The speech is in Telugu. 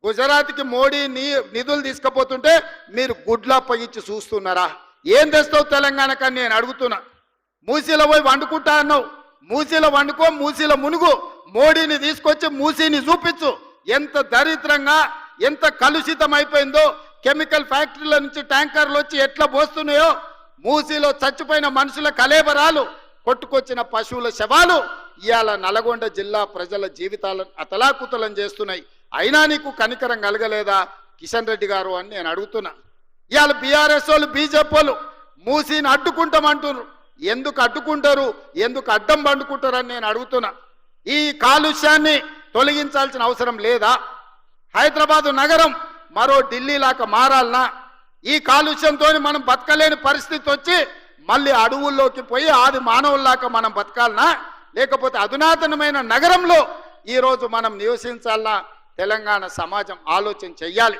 గుజరాత్కి మోడీ నిధులు తీసుకుపోతుంటే మీరు గుడ్లా పగిచ్చి చూస్తున్నారా? ఏం తెస్తావు తెలంగాణకని నేను అడుగుతున్నా. మూసీలో పోయి వండుకుంటా అన్నావు, మూసీలో వండుకో, మూసీలో మునుగు, మోడీని తీసుకొచ్చి మూసీని చూపించు. ఎంత దరిద్రంగా ఎంత కలుషితం అయిపోయిందో, కెమికల్ ఫ్యాక్టరీల నుంచి ట్యాంకర్లు వచ్చి ఎట్లా పోస్తున్నాయో, మూసీలో చచ్చిపోయిన మనుషుల కలేబరాలు, కొట్టుకొచ్చిన పశువుల శవాలు ఇవాళ నల్గొండ జిల్లా ప్రజల జీవితాలను అతలాకుతలం చేస్తున్నాయి. అయినా నీకు కనికరం కలగలేదా కిషన్ రెడ్డి గారు అని నేను అడుగుతున్నా. ఇవాళ బీఆర్ఎస్ వాళ్ళు బీజేపీ వాళ్ళు మూసీని అడ్డుకుంటామంటున్నారు. ఎందుకు అడ్డుకుంటారు, ఎందుకు అడ్డం పండుకుంటారని నేను అడుగుతున్నా. ఈ కాలుష్యాన్ని తొలగించాల్సిన అవసరం లేదా? హైదరాబాదు నగరం మరో ఢిల్లీ లాగా మారాలనా? ఈ కాలుష్యంతో మనం బతకలేని పరిస్థితి వచ్చి మళ్ళీ అడవుల్లోకి పోయి ఆది మానవుల్లాగా మనం బతకాలనా? లేకపోతే అధునాతనమైన నగరంలో ఈరోజు మనం నివసించాలనా? తెలంగాణ సమాజం ఆలోచన చెయ్యాలి.